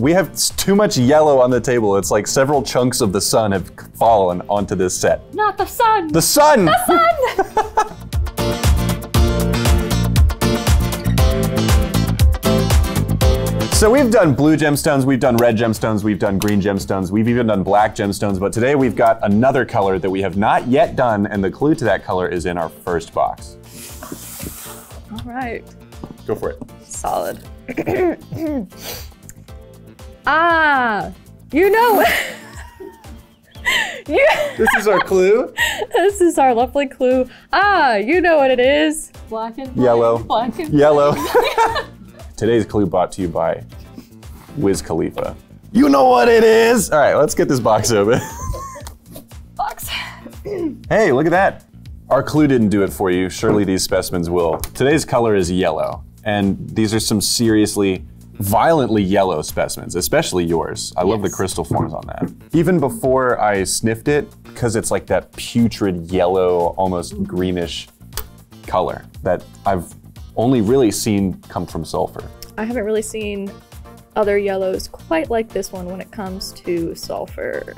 We have too much yellow on the table. It's like several chunks of the sun have fallen onto this set. Not the sun! The sun! The sun! So we've done blue gemstones, we've done red gemstones, we've done green gemstones, we've even done black gemstones, but today we've got another color that we have not yet done, and the clue to that color is in our first box. All right. Go for it. Solid. Ah, you know. This is our clue? This is our lovely clue. Ah, you know what it is. Black and white. Yellow. Black and yellow. Today's clue brought to you by Wiz Khalifa. You know what it is! All right, let's get this box open. Box. Hey, look at that. Our clue didn't do it for you. Surely these specimens will. Today's color is yellow, and these are some seriously, violently yellow specimens, especially yours. I love the crystal forms on that. Even before I sniffed it, because it's like that putrid yellow, almost greenish color that I've only really seen come from sulfur. I haven't really seen other yellows quite like this one when it comes to sulfur.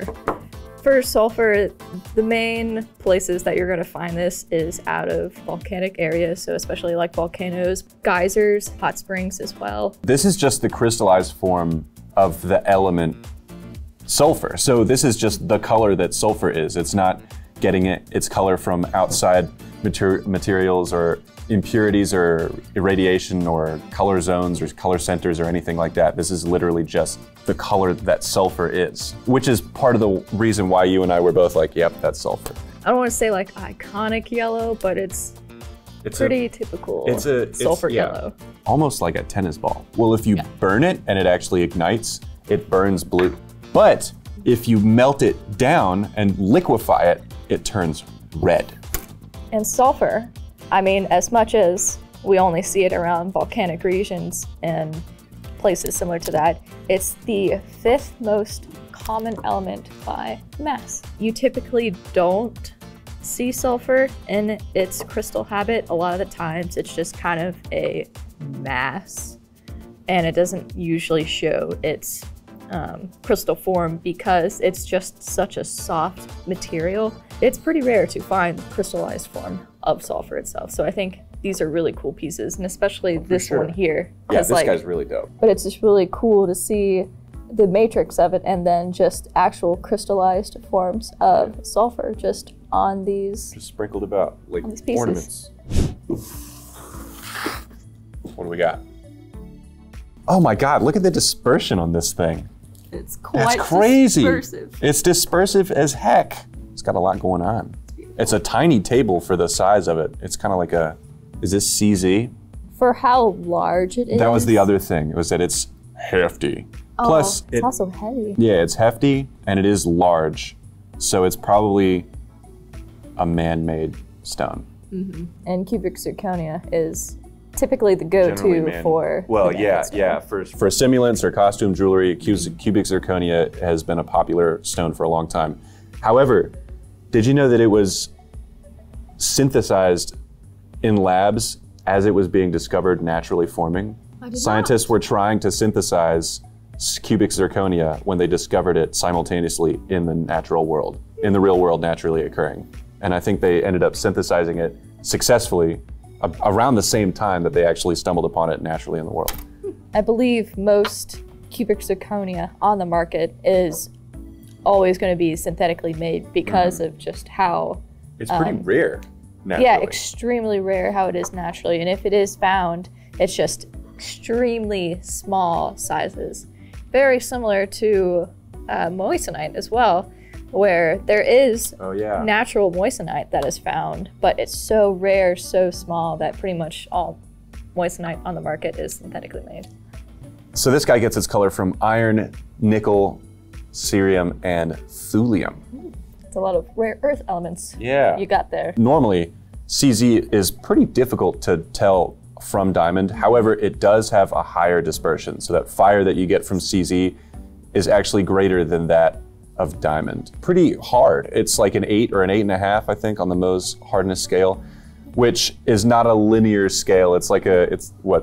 For sulfur, the main places that you're gonna find this is out of volcanic areas, so especially like volcanoes, geysers, hot springs as well. This is just the crystallized form of the element sulfur. So this is just the color that sulfur is. It's not getting its color from outside materials or impurities or irradiation or color zones or color centers or anything like that. This is literally just the color that sulfur is, which is part of the reason why you and I were both like, yep, that's sulfur. I don't want to say like iconic yellow, but it's pretty typical sulfur yellow. Almost like a tennis ball. Well, if you burn it and it actually ignites, it burns blue. But if you melt it down and liquefy it, it turns red. And sulfur, I mean, as much as we only see it around volcanic regions and places similar to that, it's the 5th most common element by mass. You typically don't see sulfur in its crystal habit. A lot of the times it's just kind of a mass, and it doesn't usually show its crystal form because it's just such a soft material. It's pretty rare to find the crystallized form of sulfur itself. So I think these are really cool pieces, and especially this one here. Yeah, this guy's really dope. But it's just really cool to see the matrix of it and then just actual crystallized forms of sulfur just on these. Just sprinkled about like ornaments. What do we got? Oh my God, look at the dispersion on this thing. It's quite crazy. dispersive. It's dispersive as heck. It's got a lot going on. It's a tiny table for the size of it. It's kind of like a, is this CZ? For how large it is? That was the other thing, it was that it's hefty. Oh, Plus, it's also heavy. Yeah, it's hefty and it is large. So it's probably a man-made stone. Mm-hmm. And cubic zirconia is typically the go-to for for simulants or costume jewelry, cubic zirconia has been a popular stone for a long time. However, did you know that it was synthesized in labs as it was being discovered naturally forming? Scientists were trying to synthesize cubic zirconia when they discovered it simultaneously in the natural world, in the real world naturally occurring. And I think they ended up synthesizing it successfully around the same time that they actually stumbled upon it naturally in the world. I believe most cubic zirconia on the market is always going to be synthetically made because of just how... It's pretty rare, naturally. Yeah, extremely rare how it is naturally. And if it is found, it's just extremely small sizes. Very similar to moissanite as well, where there is natural moissanite that is found, but it's so rare, so small that pretty much all moissanite on the market is synthetically made. So this guy gets its color from iron, nickel, cerium, and thulium. It's a lot of rare earth elements you got there. Normally, CZ is pretty difficult to tell from diamond. However, it does have a higher dispersion. So that fire that you get from CZ is actually greater than that of diamond. Pretty hard. It's like an 8 or an 8.5, I think, on the Mohs hardness scale. which is not a linear scale. It's like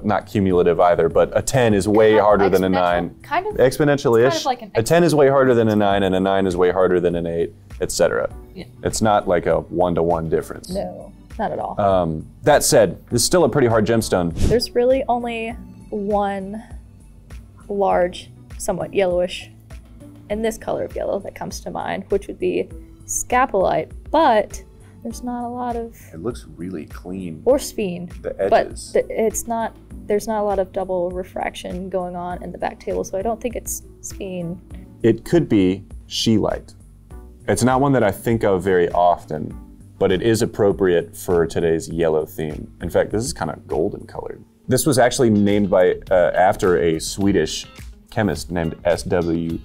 not cumulative either, but a 10 is way harder than a 9. Kind of. Exponentially-ish. Kind of like a 10 is way harder than a 9, and a 9 is way harder than an 8, etc. Yeah. It's not like a 1-to-1 difference. No, not at all. That said, it's still a pretty hard gemstone. There's really only one large, somewhat yellowish, in this color of yellow that comes to mind, which would be Scheelite, but there's not a lot of... It looks really clean. Or Sphene. The edges. But there's not a lot of double refraction going on in the back table, so I don't think it's Sphene. It could be Scheelite. It's not one that I think of very often, but it is appropriate for today's yellow theme. In fact, this is kind of golden colored. This was actually named after a Swedish chemist named S.W.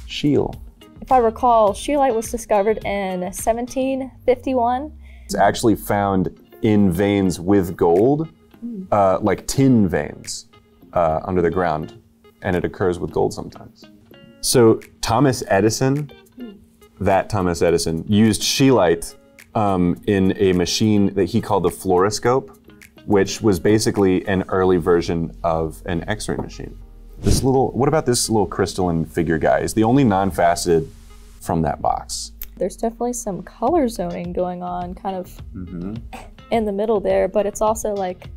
Scheel. If I recall, Scheelite was discovered in 1751. It's actually found in veins with gold, like tin veins under the ground, and it occurs with gold sometimes. So Thomas Edison, used Scheelite in a machine that he called the fluoroscope, which was basically an early version of an X-ray machine. What about this little crystalline figure guy? Is the only non-faceted from that box. There's definitely some color zoning going on kind of in the middle there, but it's also like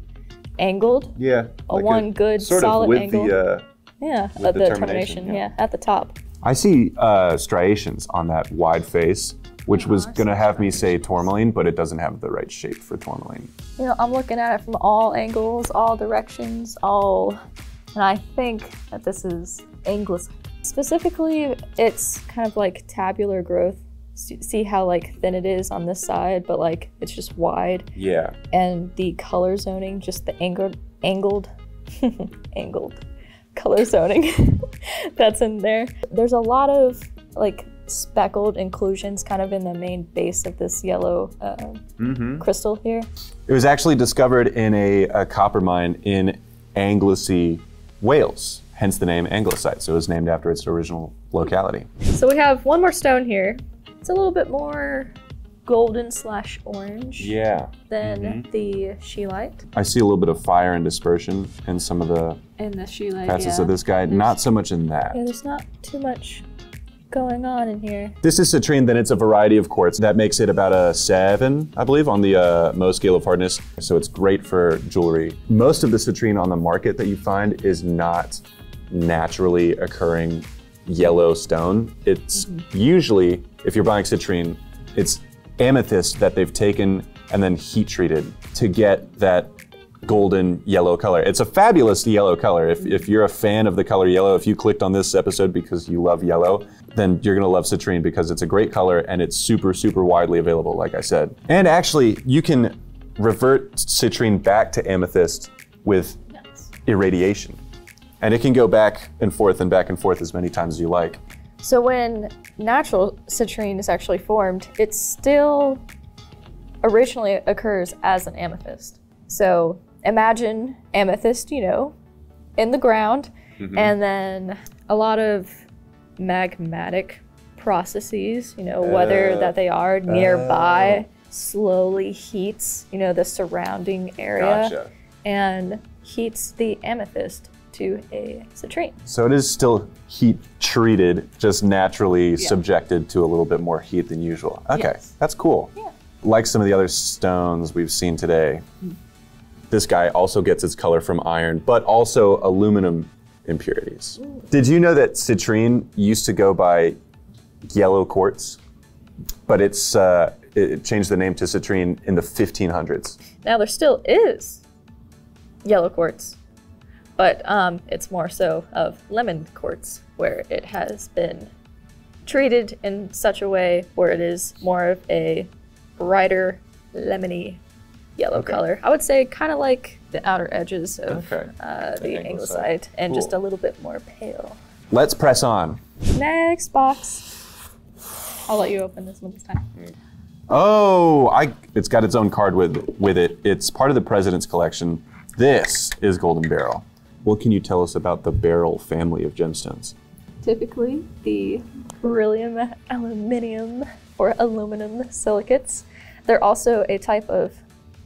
angled. Yeah. Like one good solid angle. With the termination, at the top. I see striations on that wide face, which was gonna have me say tourmaline, but it doesn't have the right shape for tourmaline. You know, I'm looking at it from all angles, all directions, and I think that this is Anglesite. Specifically, it's kind of like tabular growth. See how like thin it is on this side, but like it's just wide. Yeah. And the color zoning, just the angled color zoning that's in there. There's a lot of like speckled inclusions kind of in the main base of this yellow crystal here. It was actually discovered in a copper mine in Anglesey, Wales, hence the name Anglesite. So it was named after its original locality. So we have one more stone here. It's a little bit more golden / orange than the Scheelite. I see a little bit of fire and dispersion in some of the Scheelite, facets of this guy. Not so much in that. Yeah, there's not too much going on in here. This is citrine, then it's a variety of quartz. That makes it about a 7, I believe, on the Mohs scale of hardness. So it's great for jewelry. Most of the citrine on the market that you find is not naturally occurring yellow stone. It's usually, if you're buying citrine, it's amethyst that they've taken and then heat treated to get that golden yellow color. It's a fabulous yellow color. If you're a fan of the color yellow, if you clicked on this episode because you love yellow, then you're gonna love citrine because it's a great color and it's super, super widely available, like I said. And actually, you can revert citrine back to amethyst with irradiation. And it can go back and forth as many times as you like. So when natural citrine is actually formed, it still originally occurs as an amethyst. So imagine amethyst, you know, in the ground, and then a lot of magmatic processes, you know, whether that they are nearby, slowly heats, you know, the surrounding area and heats the amethyst to a citrine. So it is still heat treated, just naturally subjected to a little bit more heat than usual. Okay, that's cool. Yeah. Like some of the other stones we've seen today, this guy also gets its color from iron, but also aluminum impurities. Did you know that citrine used to go by yellow quartz, but it changed the name to citrine in the 1500s? Now there still is yellow quartz, but it's more so of lemon quartz, where it has been treated in such a way where it is more of a brighter lemony yellow color. I would say kind of like the outer edges of the Anglesite, and just a little bit more pale. Let's press on. Next box. I'll let you open this one this time. Oh, it's got its own card with it. It's part of the President's Collection. This is Golden Beryl. What can you tell us about the Beryl family of gemstones? Typically, the beryllium, aluminium, or aluminum silicates. They're also a type of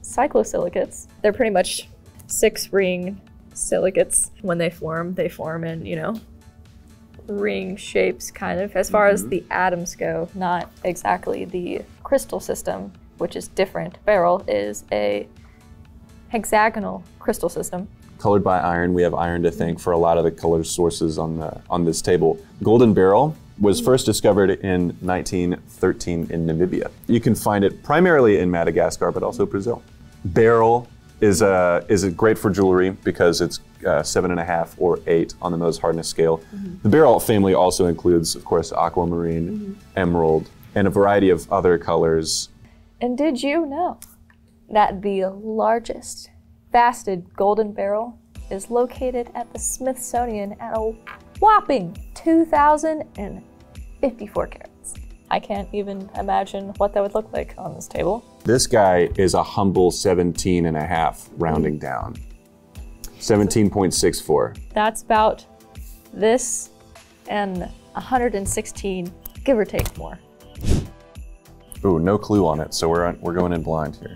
cyclosilicates. They're pretty much 6-ring silicates. When they form in, you know, ring shapes kind of. As far as the atoms go, not exactly the crystal system, which is different. Beryl is a hexagonal crystal system. Colored by iron. We have iron to thank for a lot of the color sources on this table. Golden beryl was first discovered in 1913 in Namibia. You can find it primarily in Madagascar, but also Brazil. Beryl is great for jewelry because it's 7.5 or 8 on the Mohs hardness scale. The beryl family also includes, of course, aquamarine, emerald, and a variety of other colors. And did you know that the largest faceted golden beryl is located at the Smithsonian at a whopping 2,054 carats? I can't even imagine what that would look like on this table. This guy is a humble 17.5, rounding down. 17.64. That's about this and 116, give or take more. Ooh, no clue on it, so we're going in blind here.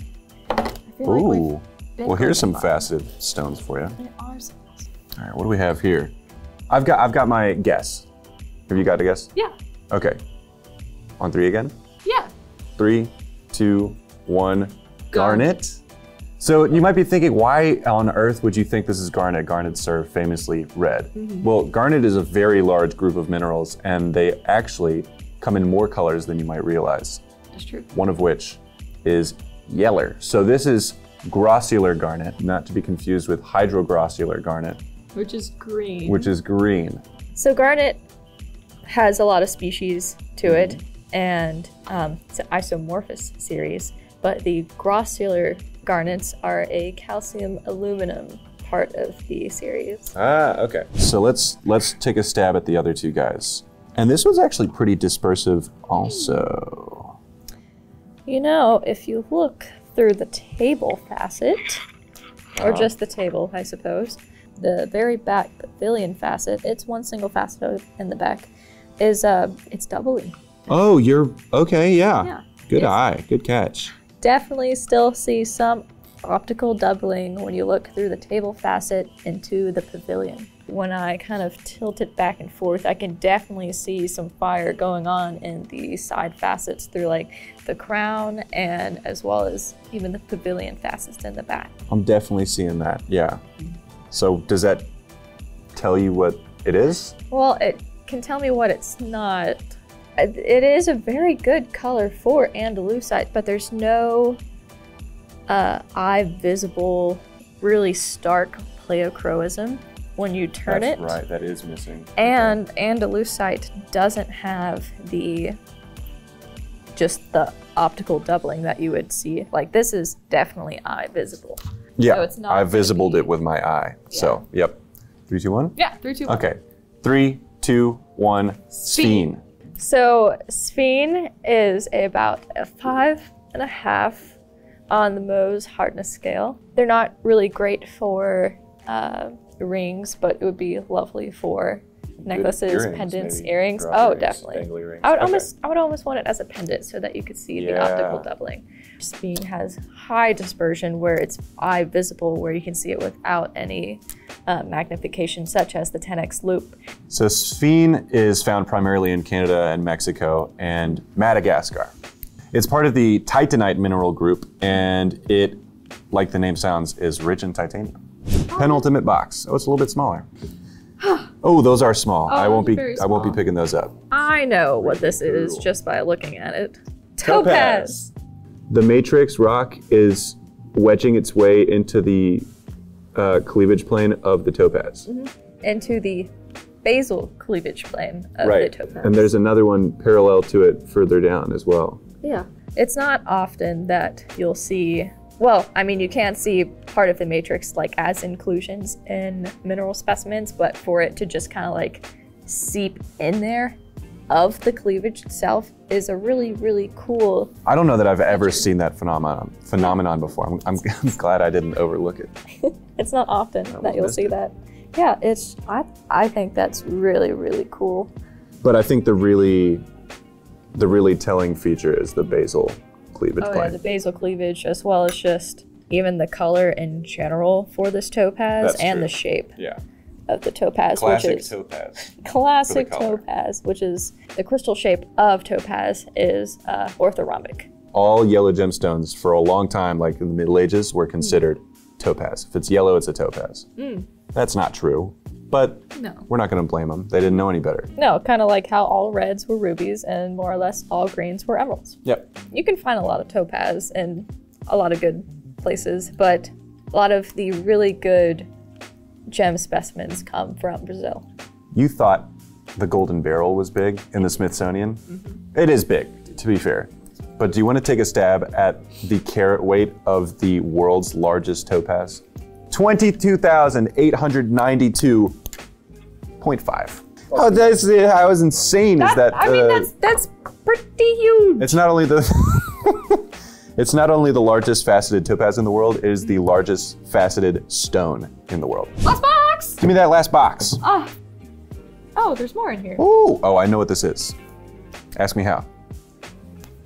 I feel like Ooh, well, here's some faceted stones for you. There are some faceted. All right, what do we have here? I've got my guess. Have you got a guess? Yeah. Okay. On 3 again? Yeah. 3, 2, 1. Garnet. So you might be thinking, why on earth would you think this is garnet? Garnets are famously red. Well, garnet is a very large group of minerals, and they actually come in more colors than you might realize. That's true. One of which is yeller. So this is grossular garnet, not to be confused with hydroglossular garnet, Which is green. which is green. So garnet has a lot of species to it, and it's an isomorphous series, but the grossular garnets are a calcium aluminum part of the series. Ah, okay. So let's take a stab at the other two guys. And this was actually pretty dispersive also. You know, if you look through the table facet, or just the table, I suppose, the very back pavilion facet, it's one single facet in the back, is it's doubling. Oh, you're okay, yeah. Yeah. Good eye, good catch. Definitely still see some optical doubling when you look through the table facet into the pavilion. When I kind of tilt it back and forth, I can definitely see some fire going on in the side facets through like the crown and as well as even the pavilion facets in the back. I'm definitely seeing that, yeah. So does that tell you what it is? Well, it can tell me what it's not. It is a very good color for Andalusite, but there's no eye visible, really stark pleochroism when you turn it. That's right, that is missing. And Andalusite doesn't have just the optical doubling that you would see. Like this is definitely eye visible. Yeah, so it's not I visibled it with my eye. Yeah. So, yep. 3, 2, 1? Yeah, 3, 2, 1. Okay. 3, 2, 1, Sphene. So Sphene is about a 5.5 on the Mohs hardness scale. They're not really great for rings, but it would be lovely for necklaces, earrings, pendants, maybe. earrings. Drop Oh, earrings, definitely. dangly earrings. I would Okay. almost want it as a pendant so that you could see the Yeah. optical doubling. Sphene has high dispersion where it's eye visible, where you can see it without any magnification, such as the 10x loop. So Sphene is found primarily in Canada and Mexico and Madagascar. It's part of the titanite mineral group, and it, like the name sounds, is rich in titanium. Penultimate box. Oh, it's a little bit smaller. Oh, those are small. I won't be picking those up. I know what this is just by looking at it. Topaz. The matrix rock is wedging its way into the cleavage plane of the topaz. Into the basal cleavage plane of Right. the topaz. And there's another one parallel to it further down as well. Yeah. It's not often that you'll see, well, I mean, you can see part of the matrix like as inclusions in mineral specimens, but for it to just kind of like seep in there of the cleavage itself is a really, really cool. I don't know that I've ever seen that phenomenon before. I'm glad I didn't overlook it. It's not often that you'll see that. Yeah, I think that's really, really cool. But I think the really telling feature is the basal cleavage Oh plane. yeah, the basal cleavage as well as just even the color in general for this topaz and the shape of the topaz, Classic which is topaz. Classic topaz, which is the crystal shape of topaz is orthorhombic. All yellow gemstones for a long time, like in the Middle Ages, were considered topaz. If it's yellow, it's a topaz. That's not true, but we're not going to blame them. They didn't know any better. No, kind of like how all reds were rubies and more or less all greens were emeralds. Yep. You can find a lot of topaz in a lot of good places, but a lot of the really good gem specimens come from Brazil. You thought the golden beryl was big in the Smithsonian? It is big, to be fair. But do you want to take a stab at the carat weight of the world's largest topaz? 22,892.5. Oh, that's how insane is that? I mean, that's pretty huge. It's not only the it's not only the largest faceted topaz in the world, it is the largest faceted stone in the world. Last box! Give me that last box. Oh, there's more in here. Ooh. Oh, I know what this is. Ask me how.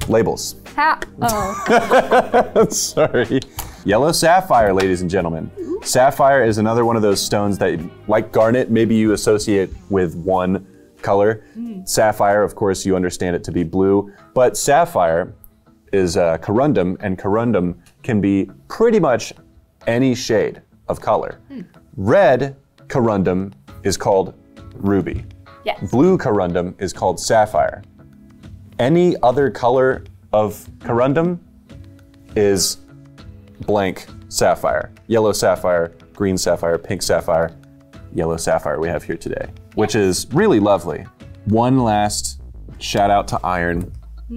Labels. Oh. Sorry. Yellow sapphire, ladies and gentlemen. Sapphire is another one of those stones that, like garnet, maybe you associate with one color. Sapphire, of course, you understand it to be blue, but sapphire is corundum, and corundum can be pretty much any shade of color. Red corundum is called ruby. Yes. Blue corundum is called sapphire. Any other color of corundum is blank sapphire. Yellow sapphire, green sapphire, pink sapphire, yellow sapphire we have here today, which is really lovely. One last shout out to iron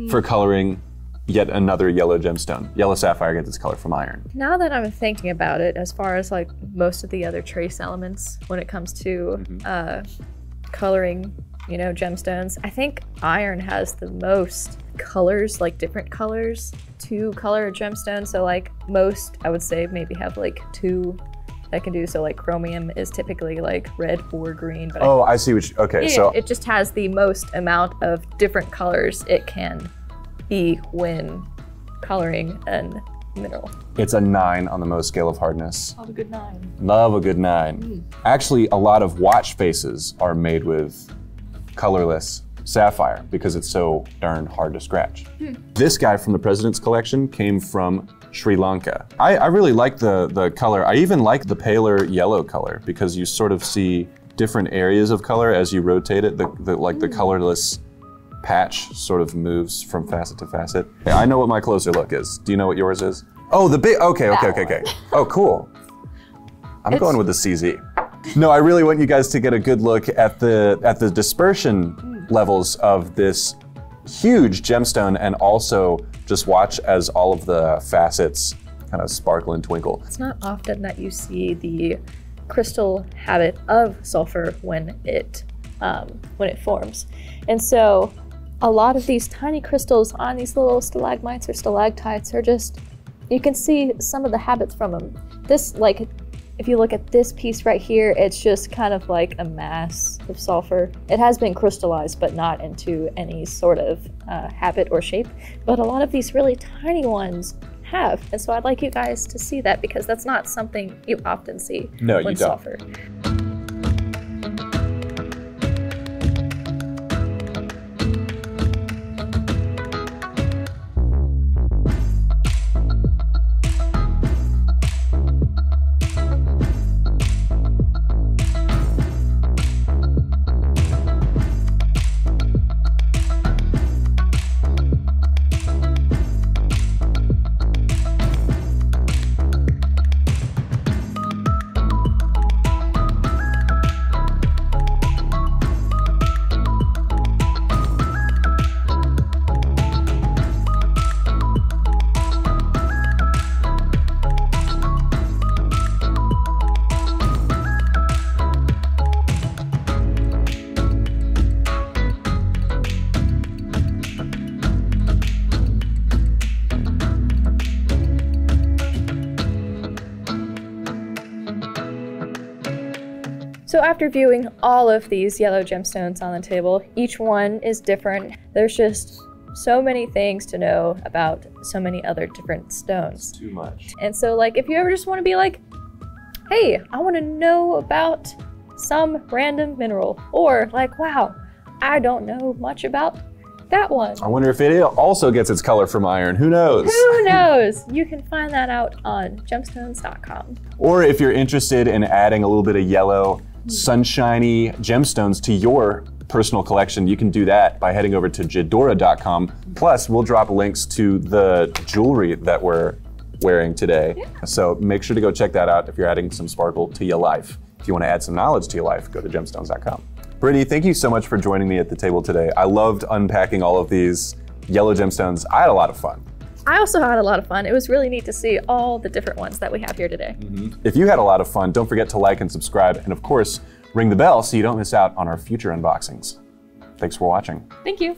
for coloring yet another yellow gemstone. Yellow sapphire gets its color from iron. Now that I'm thinking about it, as far as like most of the other trace elements when it comes to coloring, you know, gemstones, I think iron has the most colors, like different colors to color a gemstone. So like most, I would say maybe have like 2 that can do. So like chromium is typically like red or green. But I see what you, okay. So it just has the most amount of different colors it can be when coloring a mineral. it's a 9 on the Mohs scale of hardness. Love a good 9. Love a good 9. Actually, a lot of watch faces are made with colorless sapphire because it's so darn hard to scratch. This guy from the President's Collection came from Sri Lanka. I really like the color. I even like the paler yellow color because you sort of see different areas of color as you rotate it. The colorless patch sort of moves from facet to facet. I know what my closer look is. Do you know what yours is? Oh, the big, okay. Oh, cool. I'm going with the CZ. No, I really want you guys to get a good look at the dispersion levels of this huge gemstone, and also just watch as all of the facets kind of sparkle and twinkle. It's not often that you see the crystal habit of sulfur when it forms. And so a lot of these tiny crystals on these little stalagmites or stalactites are just, you can see some of the habits from them. This, like, if you look at this piece right here, it's just kind of like a mass of sulfur. It has been crystallized, but not into any sort of habit or shape. But a lot of these really tiny ones have. And so I'd like you guys to see that because that's not something you often see with sulfur. So after viewing all of these yellow gemstones on the table, each one is different. There's just so many things to know about so many other different stones. Too much. And so like if you ever just want to be like, hey, I want to know about some random mineral, or like, wow, I don't know much about that one. I wonder if it also gets its color from iron. Who knows? Who knows? You can find that out on gemstones.com. Or if you're interested in adding a little bit of yellow, sunshiny gemstones to your personal collection, you can do that by heading over to jedora.com. Plus, we'll drop links to the jewelry that we're wearing today. Yeah. So make sure to go check that out if you're adding some sparkle to your life. If you want to add some knowledge to your life, go to gemstones.com. Brittany, thank you so much for joining me at the table today. I loved unpacking all of these yellow gemstones. I had a lot of fun. I also had a lot of fun. It was really neat to see all the different ones that we have here today. If you had a lot of fun, don't forget to like and subscribe, and of course, ring the bell so you don't miss out on our future unboxings. Thanks for watching. Thank you.